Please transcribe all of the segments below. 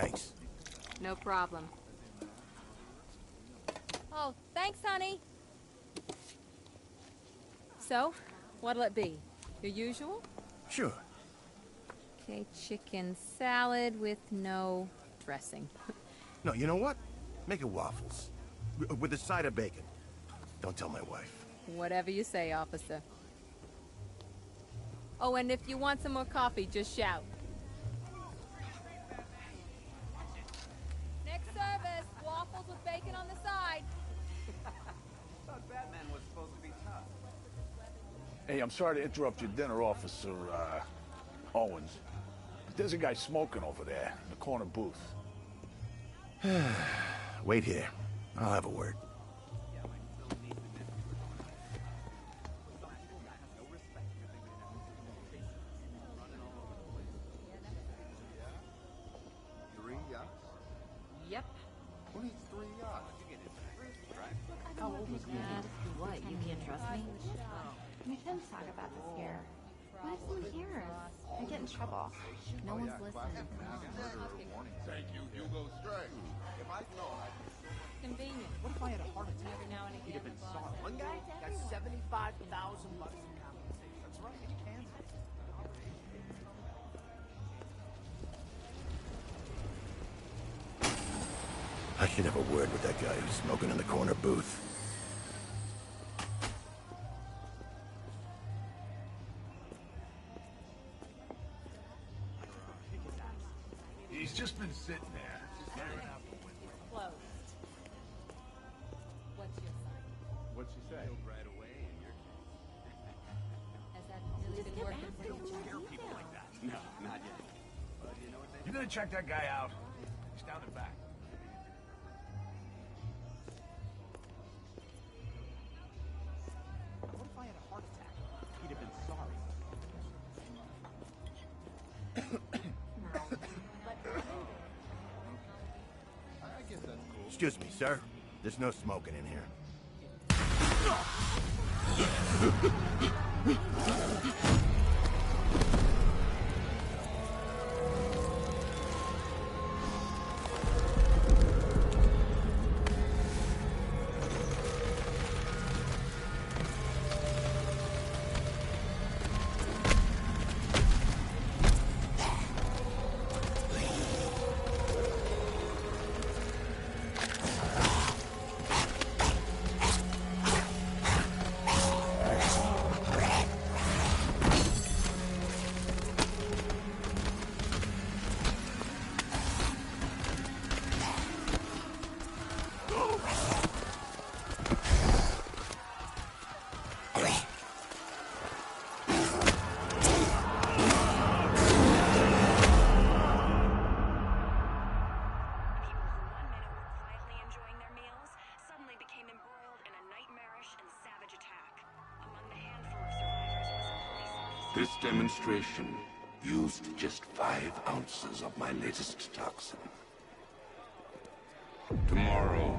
Thanks. No problem. Oh, thanks, honey. So, what'll it be? Your usual? Sure. Okay, chicken salad with no dressing. No, you know what? Make it waffles. With a side of bacon. Don't tell my wife. Whatever you say, officer. Oh, and if you want some more coffee, just shout. Next service, waffles with bacon on the side. Thought Batman was supposed to be tough. Hey, I'm sorry to interrupt your dinner, Officer, Owens. But there's a guy smoking over there in the corner booth. Wait here. I'll have a word. Yep. Who needs 3 yachts? How old is he? What? You can't trust me? We shouldn't talk about this here. What if someone hears? I get in trouble. No one's listening. Thank you, Hugo Stray. If I'd known, Convenient. What if I had a heart attack? Every now and He'd again. have been sorry. One guy got $75,000 in compensation. That's right, in Kansas. I should have a word with that guy who's smoking in the corner booth. He's just been sitting there. Closed. What's your sign? What's she say? Right away, and you're... Has that really been working for you? Scare people like that. No, not yet. But you know what they You gonna check that guy out? He's down the back. What if I had a heart attack? He'd have been sorry. I guess that's cool. Excuse me, sir. There's no smoking in here. This demonstration used just 5 ounces of my latest toxin. Tomorrow,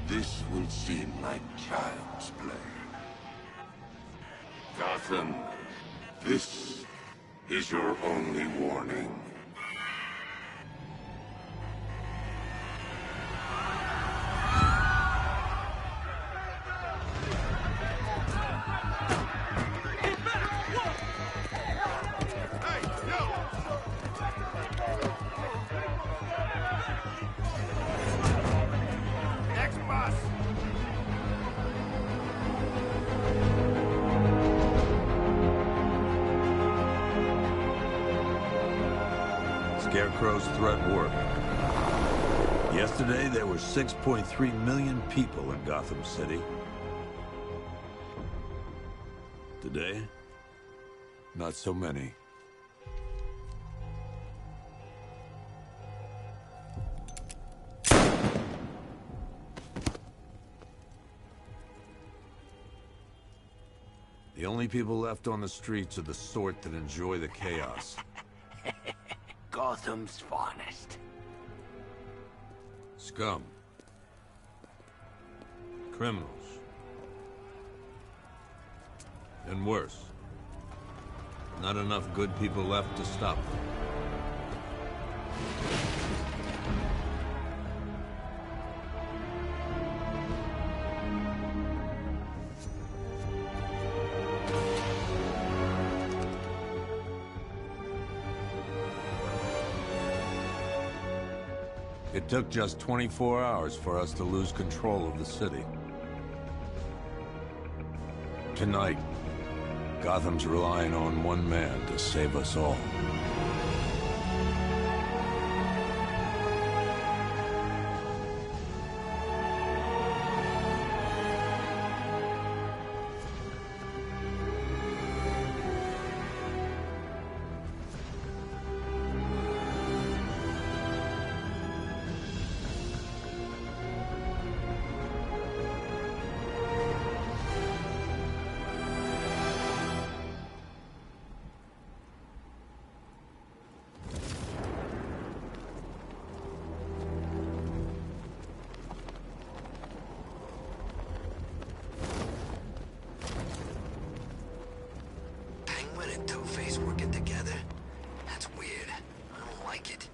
this will seem like child's play. Gotham, this is your only warning. Scarecrow's threat worked. Yesterday, there were 6.3 million people in Gotham City. Today, not so many. The only people left on the streets are the sort that enjoy the chaos. Gotham's finest. Scum. Criminals. And worse. Not enough good people left to stop them. It took just 24 hours for us to lose control of the city. Tonight, Gotham's relying on one man to save us all. Working together? That's weird. I don't like it.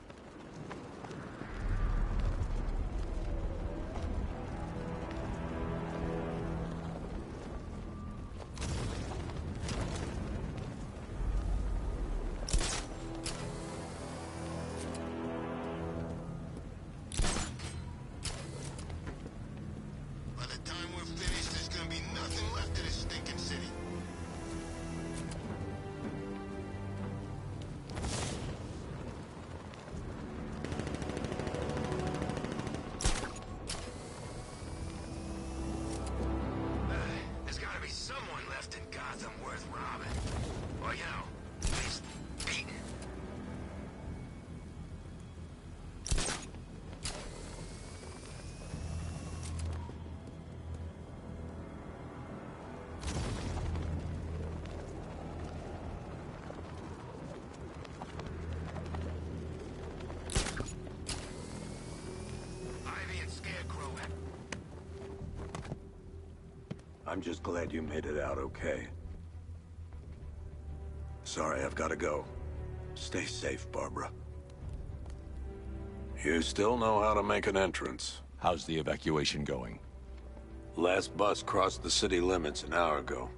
By the time we're finished, there's gonna be nothing left of this stinking city. There's gotta be someone left in Gotham worth robbing. Or, you know, at least beating. Ivy and Scarecrow. I'm just glad you made it out okay. Sorry, I've got to go. Stay safe, Barbara. You still know how to make an entrance. How's the evacuation going? Last bus crossed the city limits an hour ago.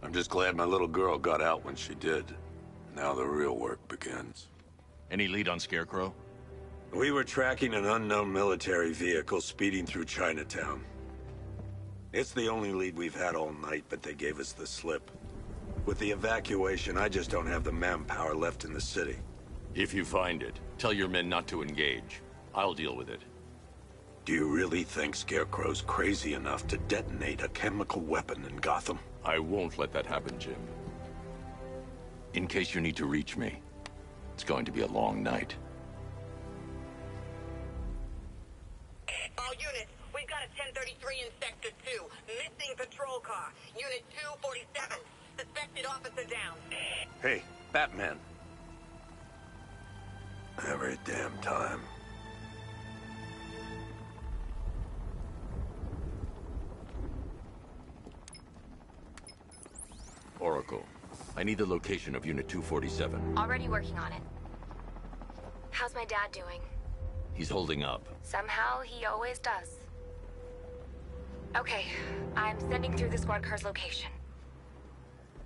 I'm just glad my little girl got out when she did. Now the real work begins. Any lead on Scarecrow? We were tracking an unknown military vehicle speeding through Chinatown. It's the only lead we've had all night, but they gave us the slip. With the evacuation, I just don't have the manpower left in the city. If you find it, tell your men not to engage. I'll deal with it. Do you really think Scarecrow's crazy enough to detonate a chemical weapon in Gotham? I won't let that happen, Jim. In case you need to reach me, it's going to be a long night. All units, we've got a 1033 in Sector 2. Missing patrol car. Unit 247. Suspected officer down. Hey, Batman. Every damn time. Oracle, I need the location of Unit 247. Already working on it. How's my dad doing? He's holding up. Somehow, he always does. Okay, I'm sending through the squad car's location.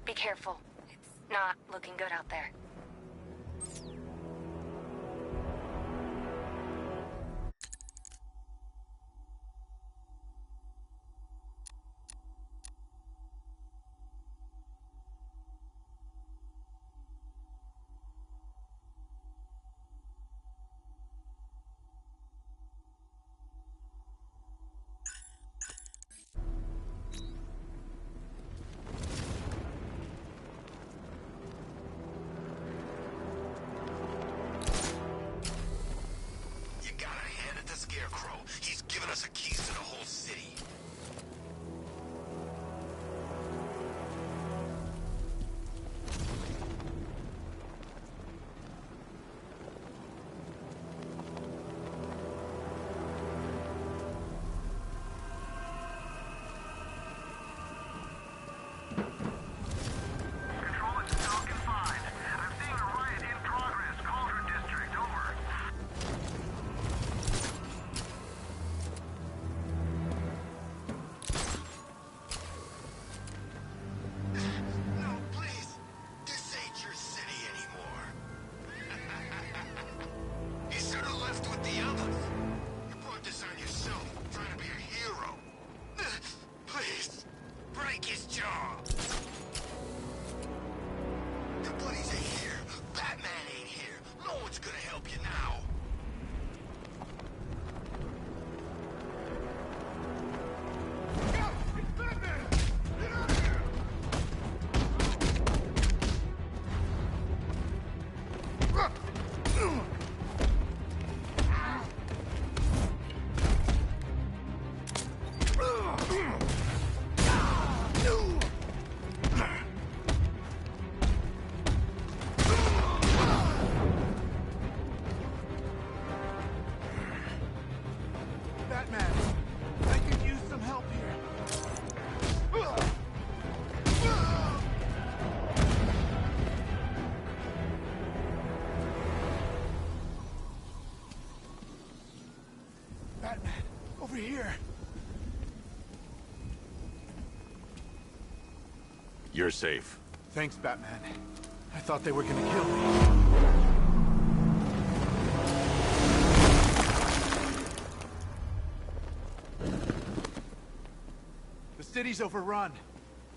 Be careful. It's not looking good out there. Scarecrow. He's given us the keys to the whole city. Batman. I could use some help here. Batman, over here. You're safe. Thanks, Batman. I thought they were gonna kill me. The city's overrun.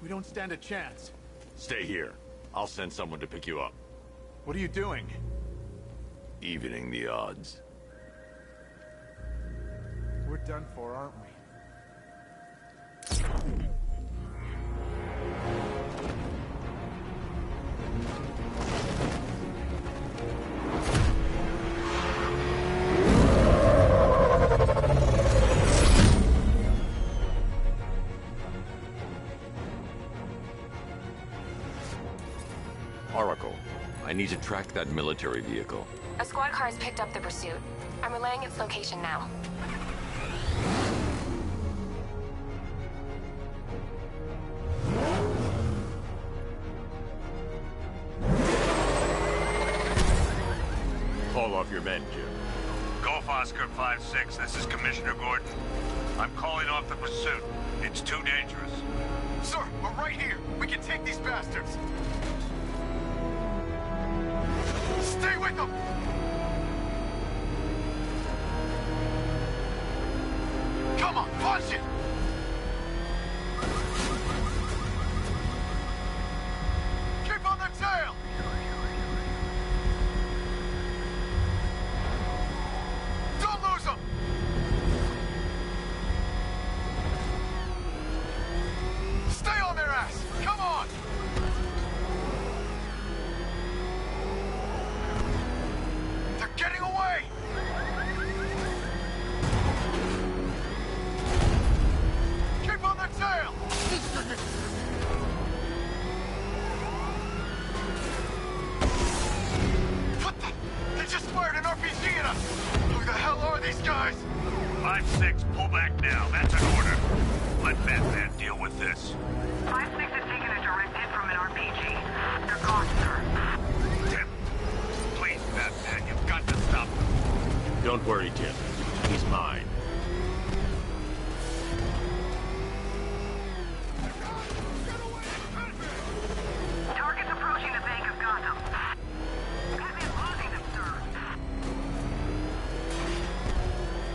We don't stand a chance. Stay here. I'll send someone to pick you up. What are you doing? Evening the odds. We're done for, aren't we? Oracle, I need to track that military vehicle. A squad car has picked up the pursuit. I'm relaying its location now. Call off your men, Jim. Golf Oscar 5-6, this is Commissioner Gordon. I'm calling off the pursuit. It's too dangerous. Sir, we're right here. We can take these bastards. Stay with them! Come on, punch it! Keep on their tail! Don't lose them! Stay on their ass! Come on! They're getting away! Keep on their tail! What the? They just fired an RPG at us! Who the hell are these guys? 5-6, pull back now. That's an order. Let Batman deal with this. 5-6 has taken a direct hit from an RPG. They're gone, sir. Tim, please, Batman, you've got to stop them. Don't worry, Jim. He's mine. Target's approaching the Bank of Gotham. Batman's losing them, sir.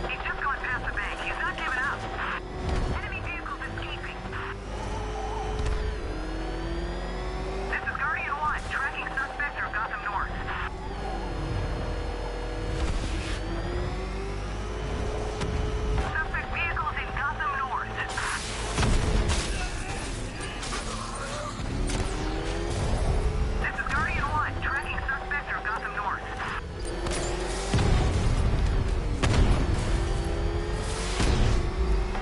He's just gone past the bank. He's not giving up. Enemy vehicles escaping. This is Guardian 1, tracking suspect through Gotham North. Suspect vehicles in Gotham North. This is Guardian 1, tracking suspect through Gotham North.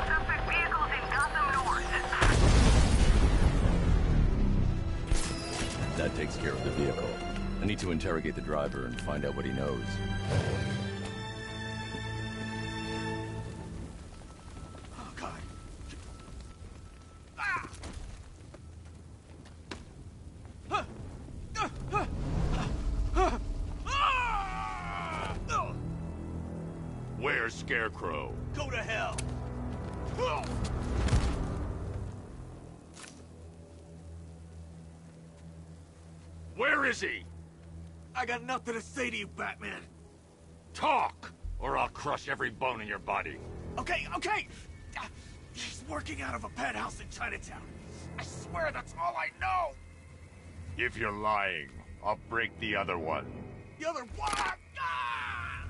Suspect vehicles in Gotham North. That takes care of the vehicle. I need to interrogate the driver and find out what he knows. Oh, God. Where's Scarecrow? Go to hell! Where is he? I got nothing to say to you, Batman. Talk, or I'll crush every bone in your body. Okay, okay! He's working out of a penthouse in Chinatown. I swear that's all I know! If you're lying, I'll break the other one. The other one! Ah!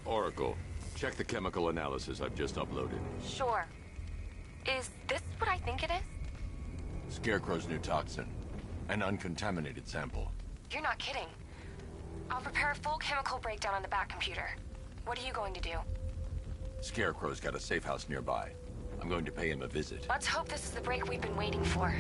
Oracle, check the chemical analysis I've just uploaded. Sure. Is this what I think it is? Scarecrow's new toxin. An uncontaminated sample. You're not kidding. I'll prepare a full chemical breakdown on the back computer. What are you going to do? Scarecrow's got a safe house nearby. I'm going to pay him a visit. Let's hope this is the break we've been waiting for. I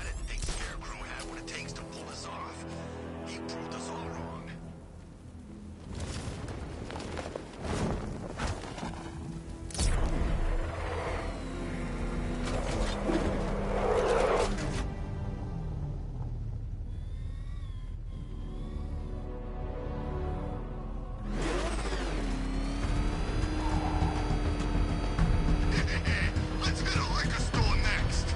didn't think Scarecrow had what it takes to pull this off. He proved us all wrong. Let's go to the liquor store next.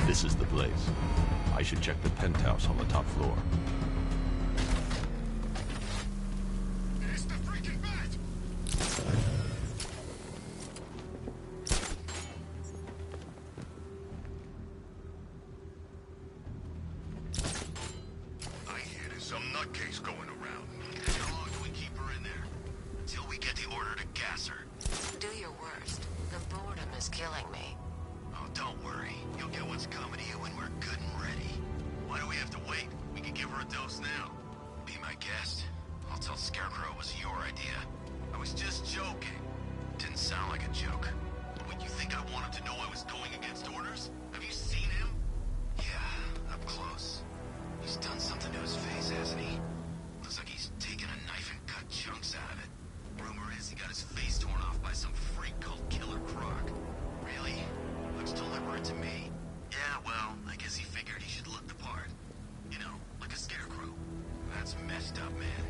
This is the place. I should check the penthouse on the top floor. It's the freaking bat! I hear there's some nutcase going around. How long do we keep her in there? Until we get the order to gas her. Do your worst. The boredom is killing me. Oh, don't worry. You'll get what's coming to you when we're good and ready. Why do we have to wait? We can give her a dose now. Be my guest. I'll tell Scarecrow it was your idea. I was just joking. Didn't sound like a joke. What, you think I wanted to know I was going against orders? Have you seen him? Yeah, up close. He's done something to his face, hasn't he? Looks like he's taken a knife and cut chunks out of it. Rumor is he got his face torn off by some freak called Killer Croc. Really? Looks deliberate to me. Yeah, well, I guess he figured he should look the part. You know, like a scarecrow. That's messed up, man.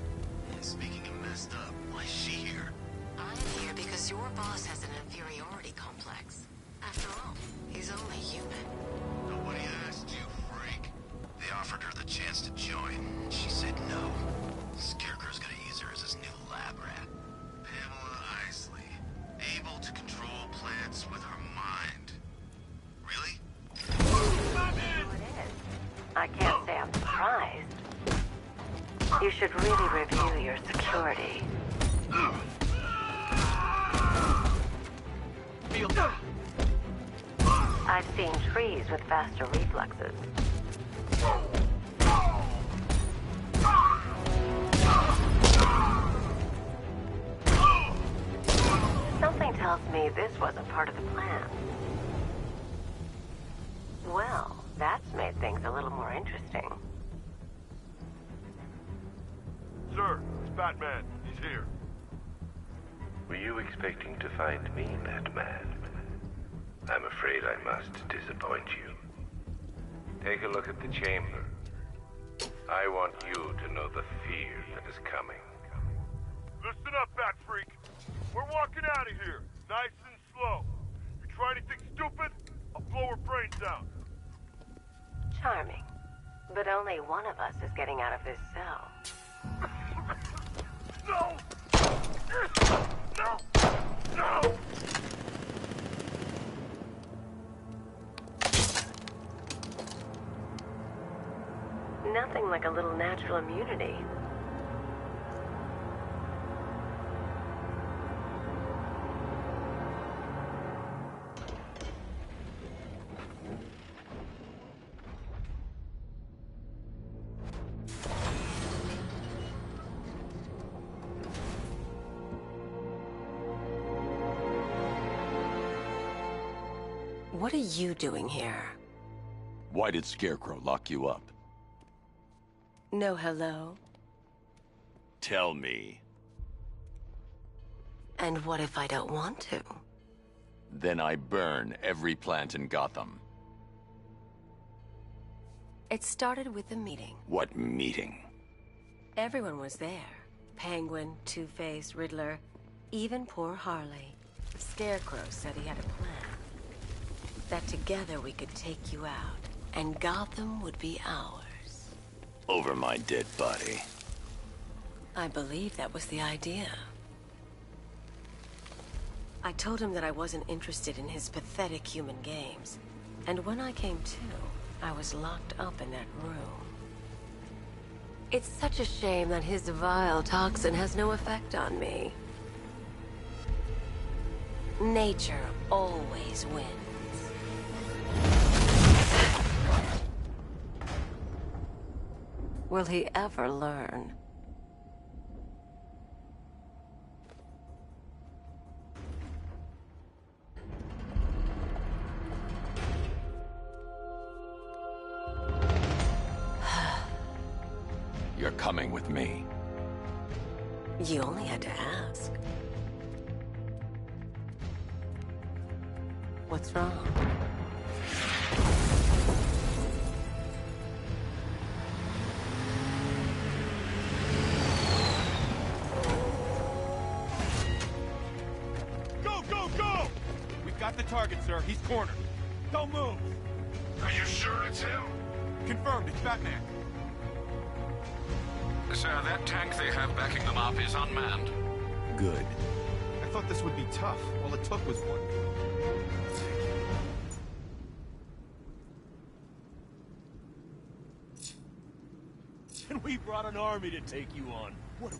And speaking of messed up, why is she here? I'm here because your boss has an inferiority complex. After all, he's only human. Nobody asked you, freak. They offered her the chance to join, and she said no. Scarecrow's gonna use her as his new lab rat. Pamela Isley, able to control plants with her mind. Really? I can't say I'm surprised. You should really review your security. I've seen trees with faster reflexes. Something tells me this wasn't part of the plan. Well, that's made things a little more interesting. Sir, it's Batman. He's here. Were you expecting to find me, Batman? I'm afraid I must disappoint you. Take a look at the chamber. I want you to know the fear that is coming. Listen up, Bat Freak. We're walking out of here, nice and slow. You try anything stupid, I'll blow her brains out. Charming. But only one of us is getting out of this cell. No! No! No! Nothing like a little natural immunity. What are you doing here? Why did Scarecrow lock you up? No hello? Tell me. And what if I don't want to? Then I burn every plant in Gotham. It started with a meeting. What meeting? Everyone was there. Penguin, Two-Face, Riddler, even poor Harley. Scarecrow said he had a plan. That together we could take you out, and Gotham would be ours. Over my dead body. I believe that was the idea. I told him that I wasn't interested in his pathetic human games. And when I came to, I was locked up in that room. It's such a shame that his vile toxin has no effect on me. Nature always wins. Will he ever learn? You're coming with me. You only had to ask. What's wrong? Go, go, go! We've got the target, sir. He's cornered. Don't move. Are you sure it's him? Confirmed, it's Batman. Sir, that tank they have backing them up is unmanned. Good. I thought this would be tough. All it took was one. And we brought an army to take you on. What a...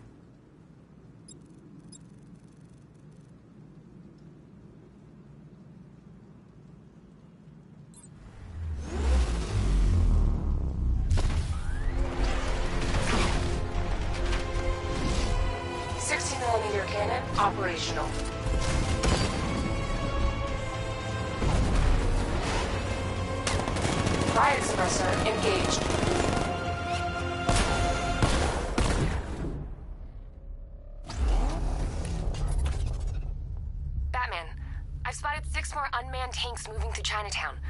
Cannon operational. Riot suppressor engaged. Batman, I've spotted 6 more unmanned tanks moving through Chinatown.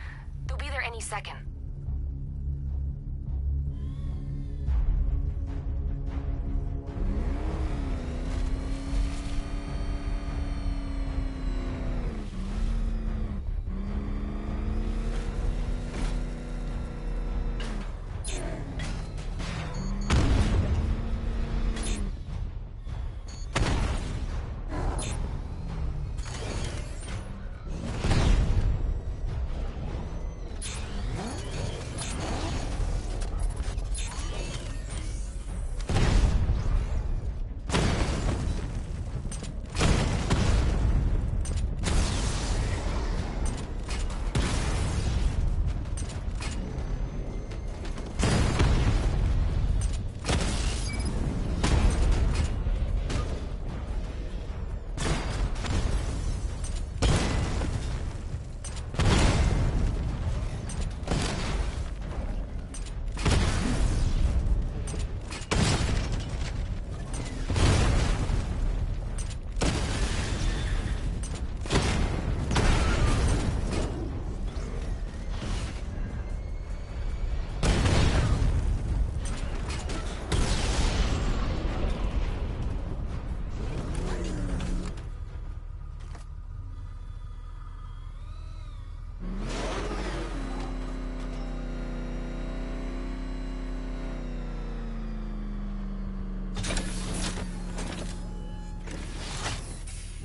They'll be there any second.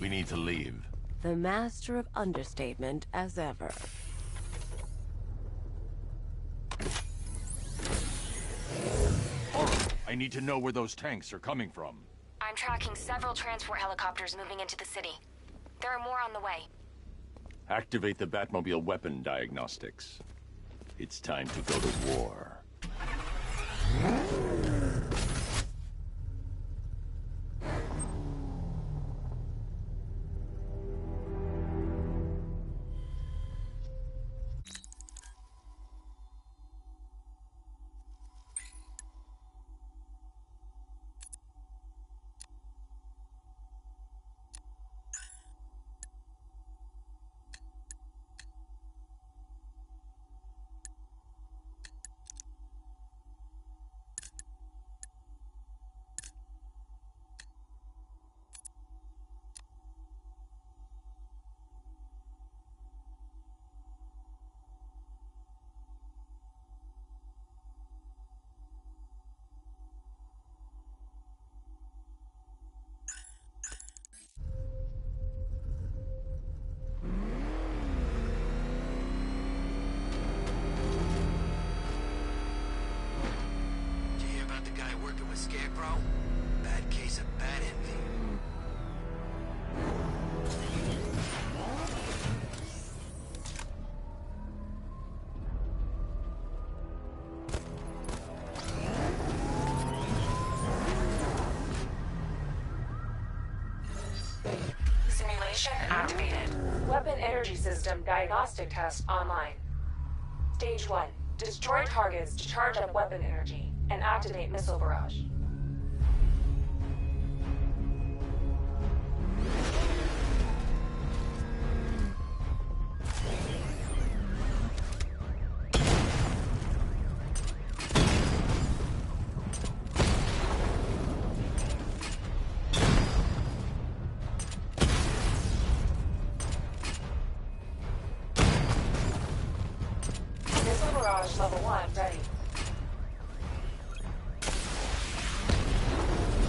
We need to leave. The master of understatement as ever. I need to know where those tanks are coming from. I'm tracking several transport helicopters moving into the city. There are more on the way. Activate the Batmobile weapon diagnostics. It's time to go to war. working with Scarecrow? Bad case of bad envy. Simulation activated. Weapon energy system diagnostic test online. Stage 1. Destroy targets to charge up weapon energy and activate missile barrage. Missile barrage level 1 ready.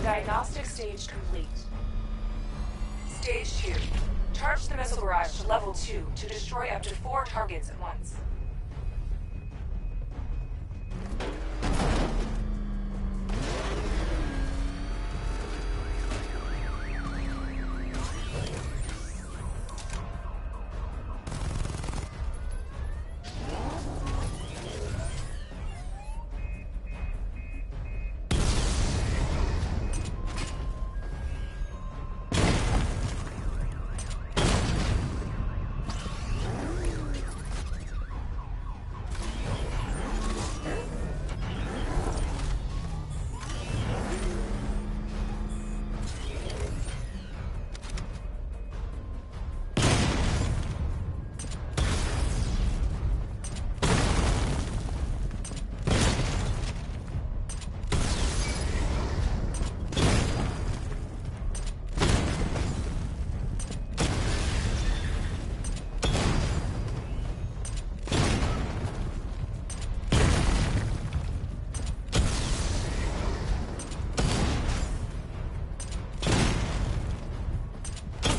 Diagnostic stage complete. Stage 2. Charge the missile barrage to level 2 to destroy up to 4 targets at once.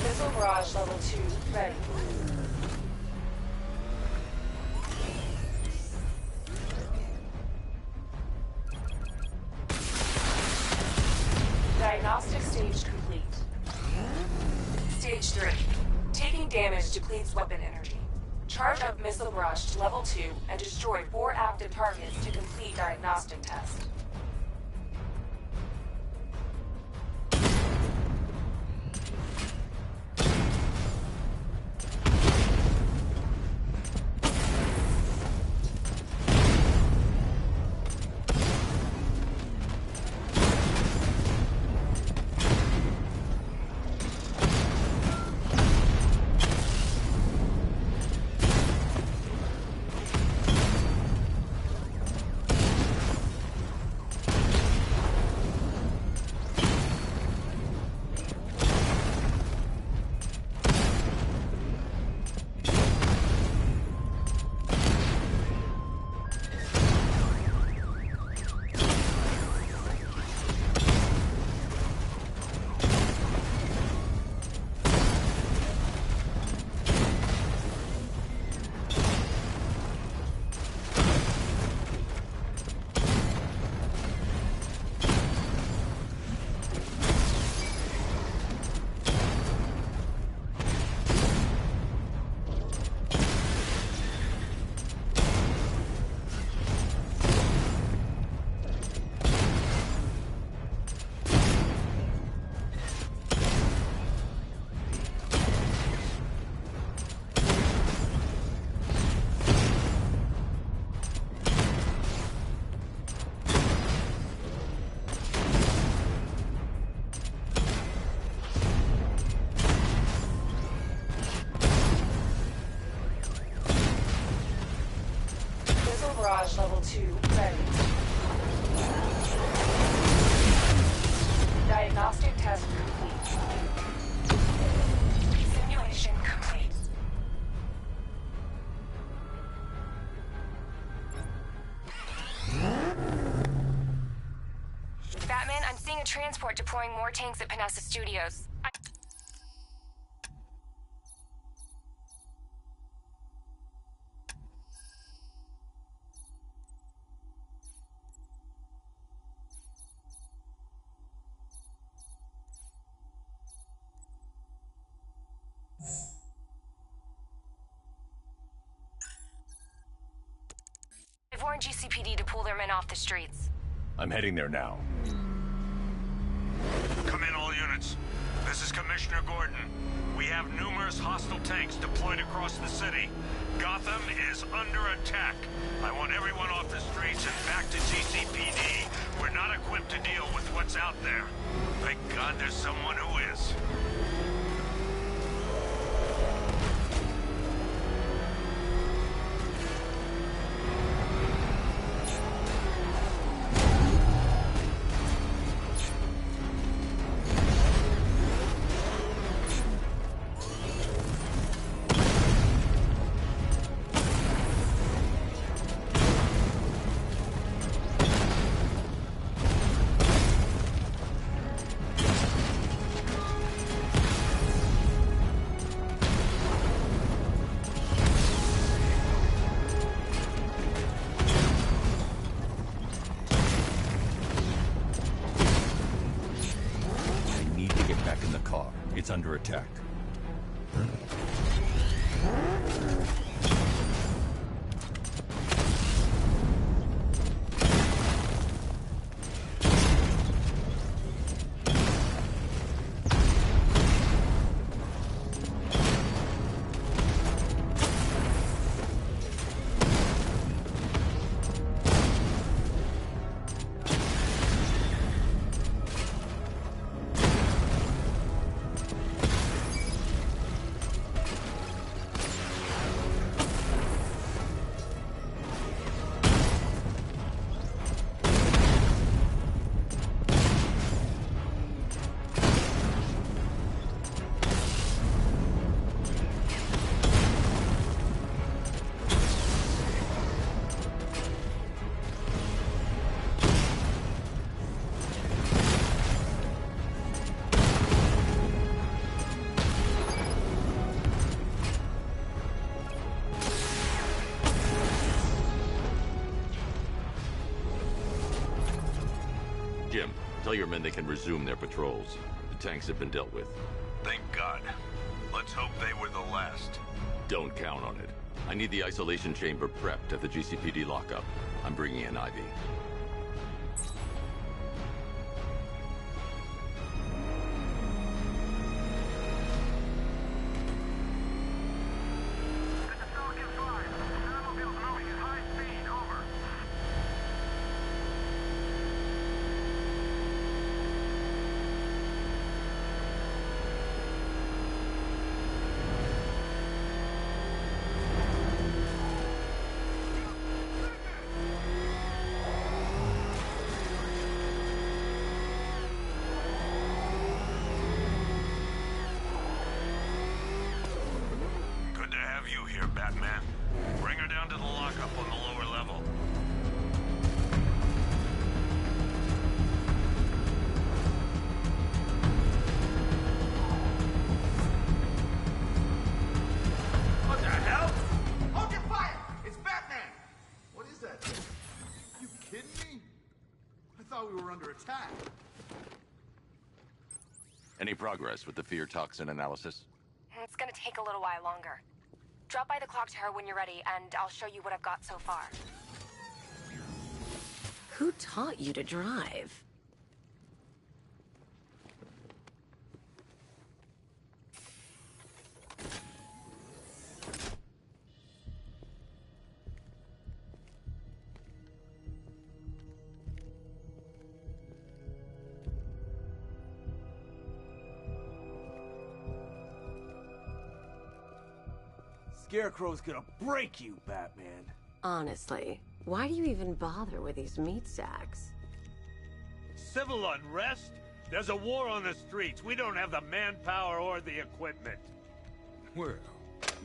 Missile barrage level 2 ready. Diagnostic stage complete. Stage 3. Taking damage depletes weapon energy. Charge up missile barrage to level 2 and destroy 4 active targets to complete diagnostic test. Barrage level 2 ready. Diagnostic test complete. Simulation complete. Batman, I'm seeing a transport deploying more tanks at Panessa Studios. Warn GCPD to pull their men off the streets. I'm heading there now. Come in, all units. This is Commissioner Gordon. We have numerous hostile tanks deployed across the city. Gotham is under attack. I want everyone off the streets and back to GCPD. We're not equipped to deal with what's out there. Thank God there's someone who is. It's under attack. Jim, tell your men they can resume their patrols. The tanks have been dealt with. Thank God. Let's hope they were the last. Don't count on it. I need the isolation chamber prepped at the GCPD lockup. I'm bringing in Ivy. Batman. Bring her down to the lockup on the lower level. What the hell? Hold your fire! It's Batman! What is that thing? You kidding me? I thought we were under attack. Any progress with the fear toxin analysis? It's gonna take a little while longer. Drop by the clock tower when you're ready, and I'll show you what I've got so far. Who taught you to drive? Scarecrow's gonna break you, Batman. Honestly, why do you even bother with these meat sacks? Civil unrest? There's a war on the streets. We don't have the manpower or the equipment. Well,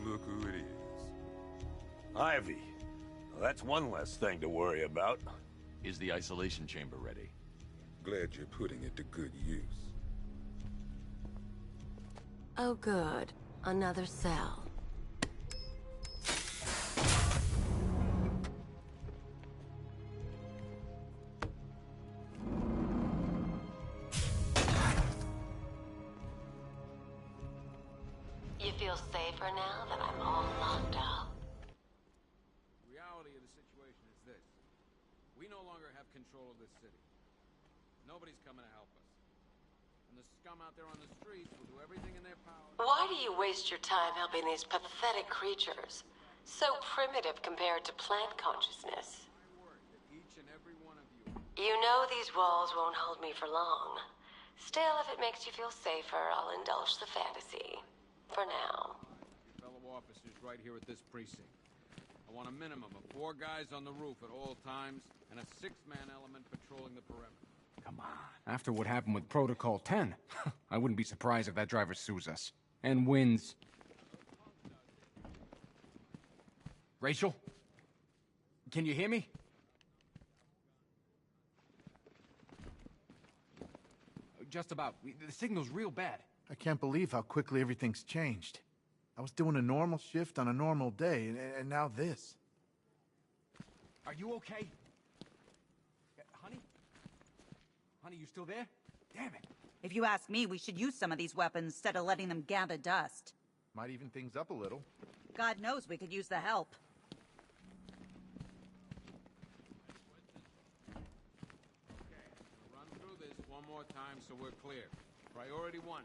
look who it is. Ivy. Well, that's one less thing to worry about. Is the isolation chamber ready? Glad you're putting it to good use. Oh good. Another cell. You feel safer now that I'm all locked up? The reality of the situation is this. have control of this city. Nobody's coming to help us. And the scum out there on the streets will do everything in their power. Why do you waste your time helping these pathetic creatures? So primitive compared to plant consciousness. Each and every one of you. You know these walls won't hold me for long. Still, if it makes you feel safer, I'll indulge the fantasy. For now. Your fellow officers right here at this precinct. I want a minimum of 4 guys on the roof at all times, and a 6-man element patrolling the perimeter. Come on. After what happened with Protocol 10, I wouldn't be surprised if that driver sues us. And wins. Rachel? Can you hear me? Just about. The signal's real bad. I can't believe how quickly everything's changed. I was doing a normal shift on a normal day, and now this. Are you okay? Honey? Honey, you still there? Damn it. If you ask me, we should use some of these weapons instead of letting them gather dust. Might even things up a little. God knows we could use the help. Run through this one more time so we're clear. Priority 1.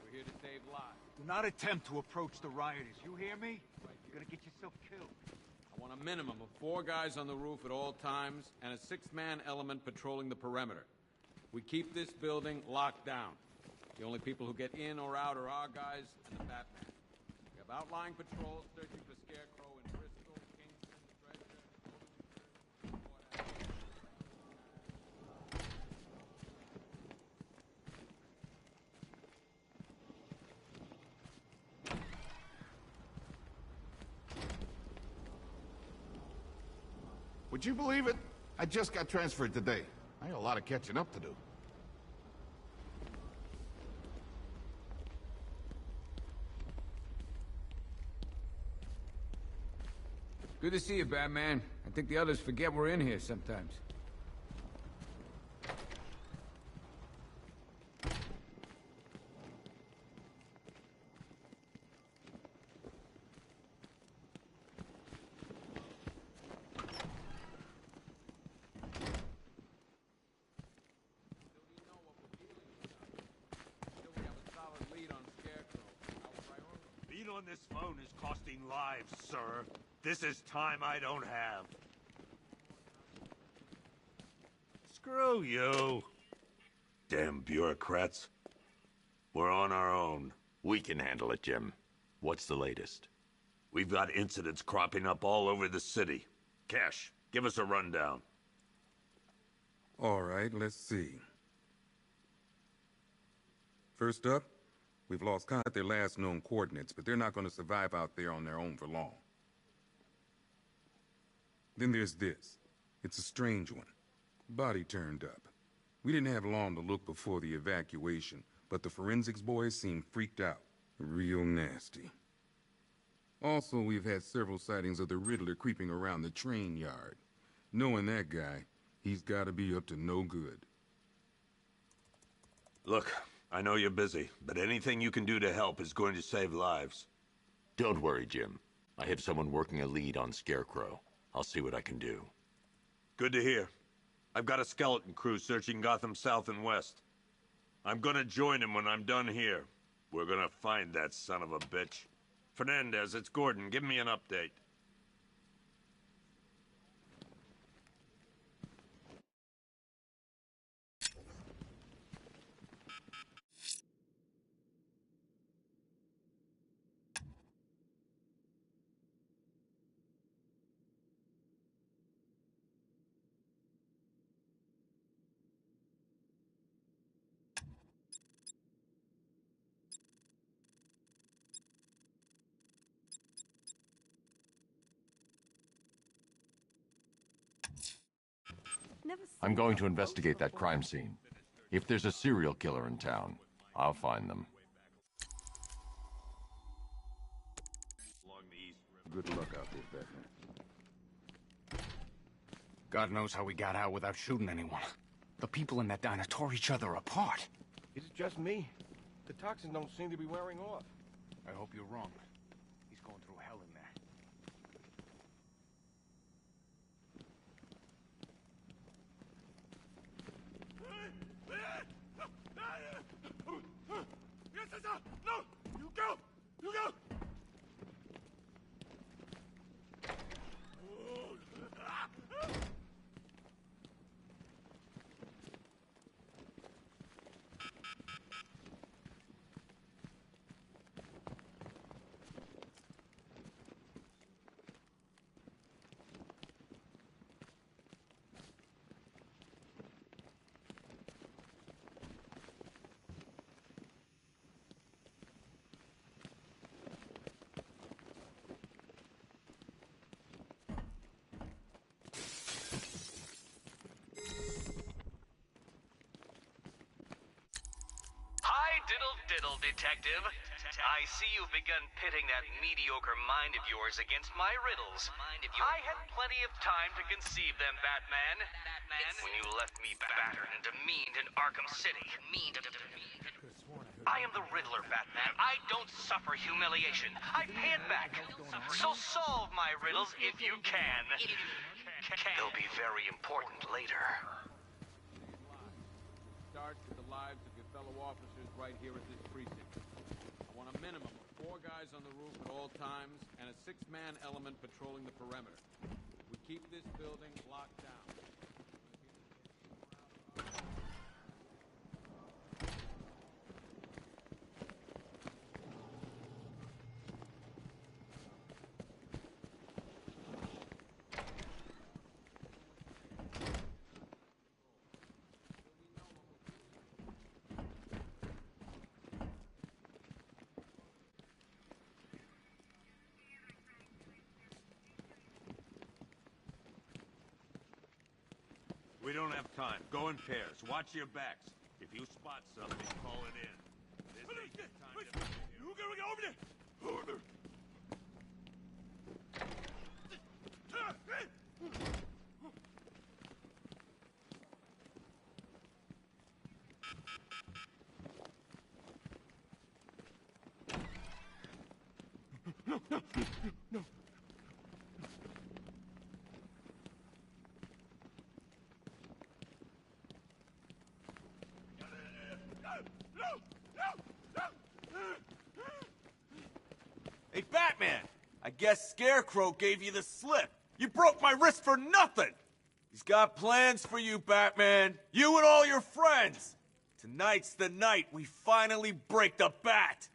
We're here to save lives. Do not attempt to approach the rioters. You hear me? You're gonna get yourself killed. I want a minimum of 4 guys on the roof at all times, and a 6-man element patrolling the perimeter. We keep this building locked down. The only people who get in or out are our guys and the Batman. We have outlying patrols searching for Scarecrow in Bristol, Kingston, Dredger, Would you believe it? I just got transferred today. I got a lot of catching up to do. Good to see you, Batman. I think the others forget we're in here sometimes. Being on this phone is costing lives, sir. This is time I don't have. Screw you. Damn bureaucrats. We're on our own. We can handle it, Jim. What's the latest? We've got incidents cropping up all over the city. Cash, give us a rundown. All right, let's see. First up, we've lost contact with their last known coordinates, but they're not going to survive out there on their own for long. Then there's this. It's a strange one. Body turned up. We didn't have long to look before the evacuation, but the forensics boys seemed freaked out. Real nasty. Also, we've had several sightings of the Riddler creeping around the train yard. Knowing that guy, he's got to be up to no good. Look, I know you're busy, but anything you can do to help is going to save lives. Don't worry, Jim. I have someone working a lead on Scarecrow. I'll see what I can do. Good to hear. I've got a skeleton crew searching Gotham South and West. I'm gonna join him when I'm done here. We're gonna find that son of a bitch. Fernandez, it's Gordon. Give me an update. I'm going to investigate that crime scene. If there's a serial killer in town, I'll find them. Good luck out there, Batman. God knows how we got out without shooting anyone. The people in that diner tore each other apart. Is it just me? The toxins don't seem to be wearing off. I hope you're wrong. He's going through hell in there. little detective. I see you've begun pitting that mediocre mind of yours against my riddles. I had plenty of time to conceive them, Batman. When you left me battered and demeaned in Arkham City. I am the Riddler, Batman. I don't suffer humiliation. I pay it back. So solve my riddles if you can. They'll be very important later. Starts with the lives of your fellow officers right here at this precinct. I want a minimum of 4 guys on the roof at all times and a 6-man element patrolling the perimeter. We keep this building locked down. We don't have time. Go in pairs. Watch your backs. If you spot something, call it in. This ain't the time to... Over there! Over there! No. Hey, Batman! I guess Scarecrow gave you the slip. You broke my wrist for nothing! He's got plans for you, Batman. You and all your friends. Tonight's the night we finally break the bat.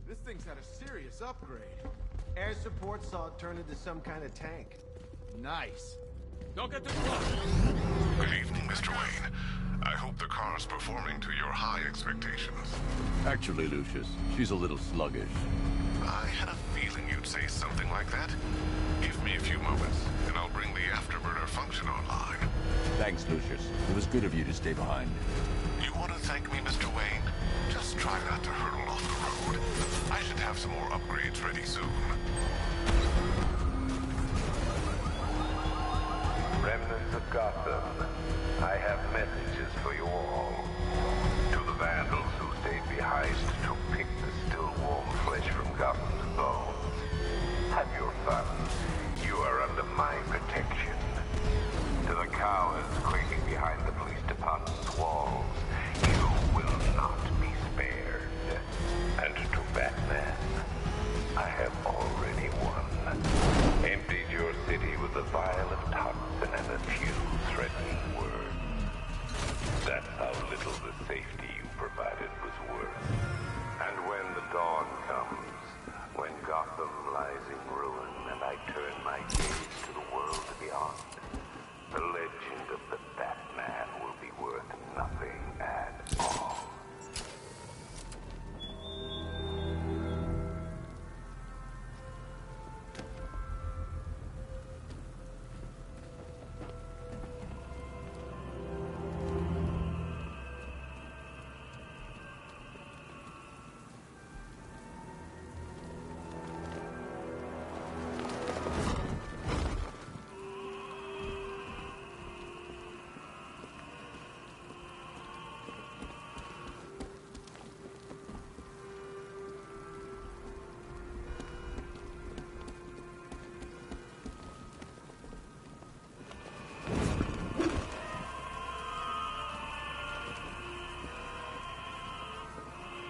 This thing's had a serious upgrade. Air support saw it turn into some kind of tank. Nice. Don't get too close. Good evening, Mr. Wayne. I hope the car's performing to your high expectations. Actually, Lucius, she's a little sluggish. I had a feeling you'd say something like that. Give me a few moments, and I'll bring the afterburner function online. Thanks, Lucius. It was good of you to stay behind. You want to thank me, Mr. Wayne? Just try not to hurtle off the road. I should have some more upgrades ready soon. Remnants of Gotham, I have messages for you all. To the vandals who stayed behind to pick the still warm flesh from Gotham's bones. Have your fun. You are under my protection. To the cowards quaking behind the police department's walls, you will not be spared. And to Batman, I have already won. Emptied your city with a vial of toxin and a few threatening words. That's how little the safety you provided was worth. And when the dawn comes, when Gotham lies in ruin and I turn my gaze to the world beyond, the legend of the Batman will be worth nothing at all.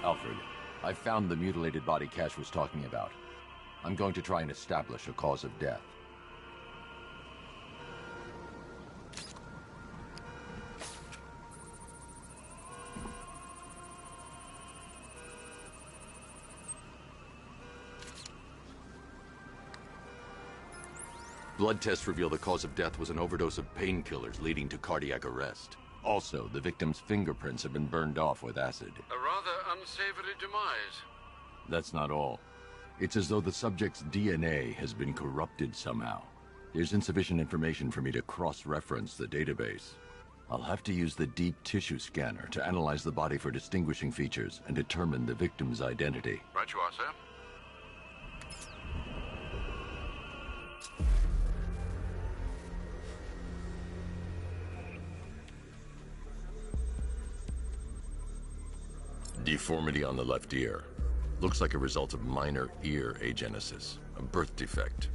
Alfred, I found the mutilated body Cash was talking about. I'm going to try and establish a cause of death. Blood tests reveal the cause of death was an overdose of painkillers leading to cardiac arrest. Also, the victim's fingerprints have been burned off with acid. A rather unsavory demise. That's not all. It's as though the subject's DNA has been corrupted somehow. There's insufficient information for me to cross-reference the database. I'll have to use the deep tissue scanner to analyze the body for distinguishing features and determine the victim's identity. Right you are, sir. Deformity on the left ear. Looks like a result of minor ear agenesis, a birth defect.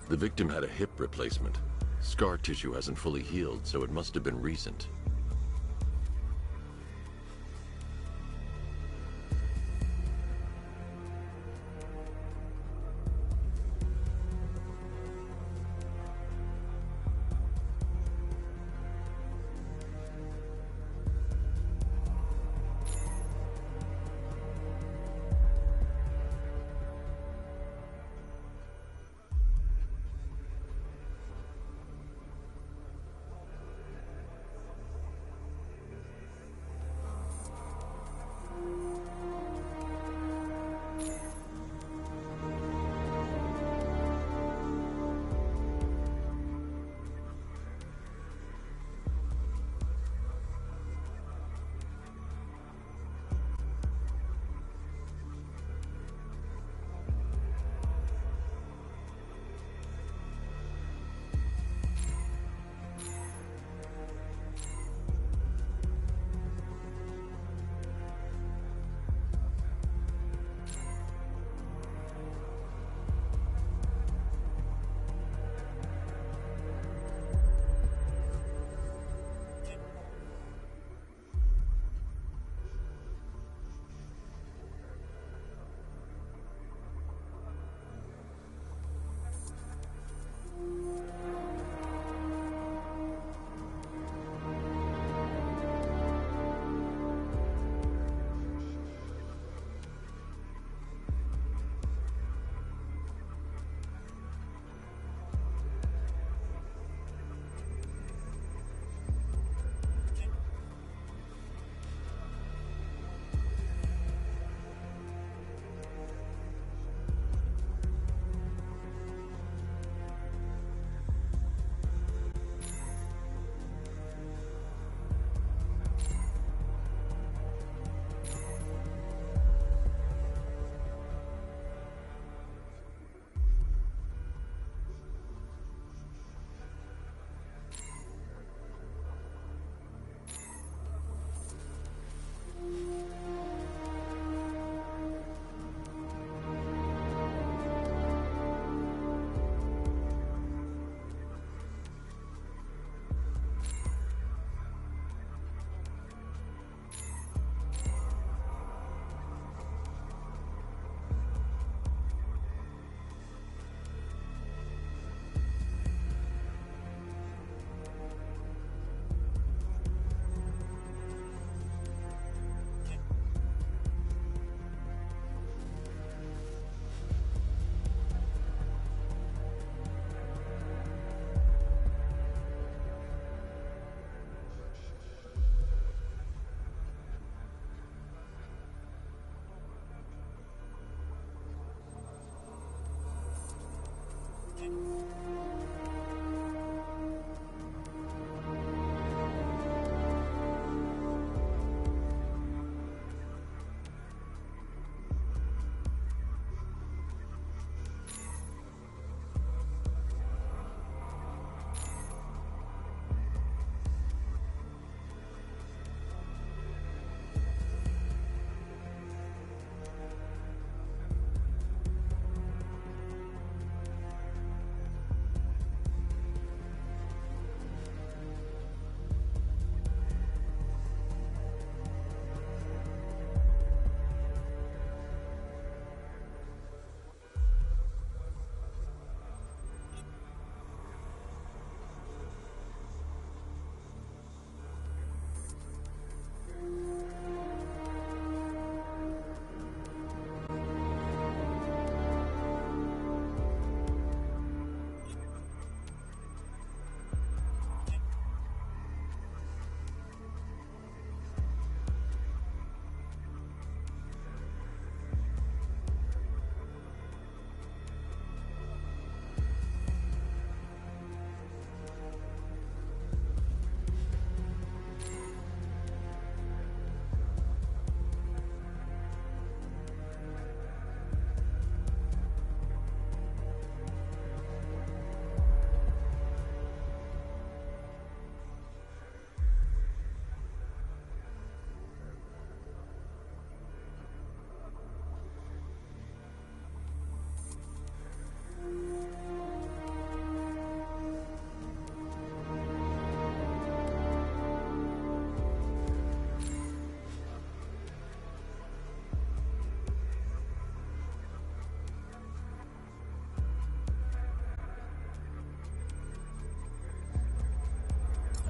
The victim had a hip replacement. Scar tissue hasn't fully healed, so it must have been recent.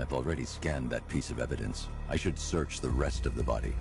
I've already scanned that piece of evidence. I should search the rest of the body.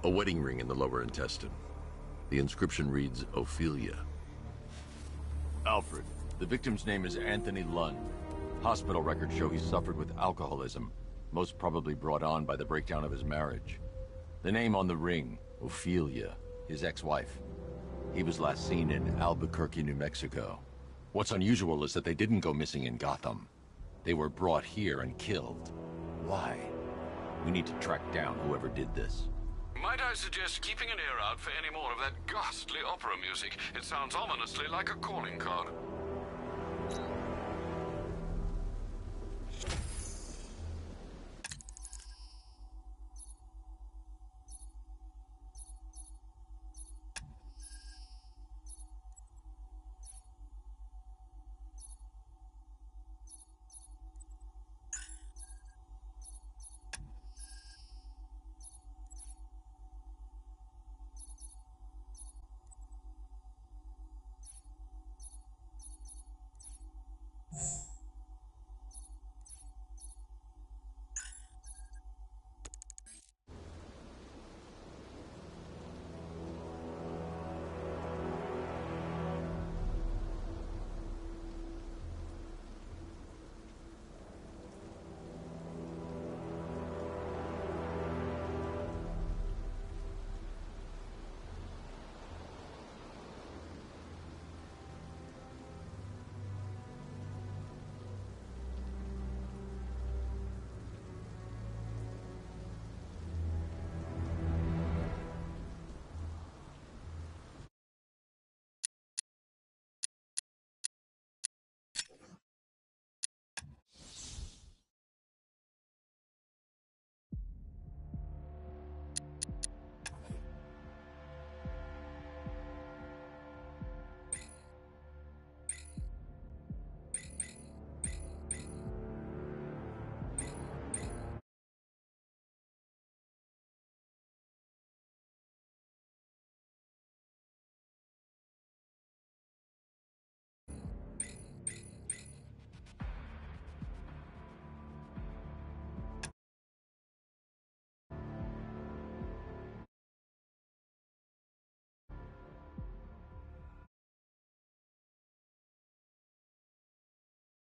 A wedding ring in the lower intestine. The inscription reads, Ophelia. Alfred. The victim's name is Anthony Lund. Hospital records show he suffered with alcoholism, most probably brought on by the breakdown of his marriage. The name on the ring, Ophelia, his ex-wife. He was last seen in Albuquerque, New Mexico. What's unusual is that they didn't go missing in Gotham. They were brought here and killed. Why? We need to track down whoever did this. Might I suggest keeping an ear out for any more of that ghastly opera music? It sounds ominously like a calling card.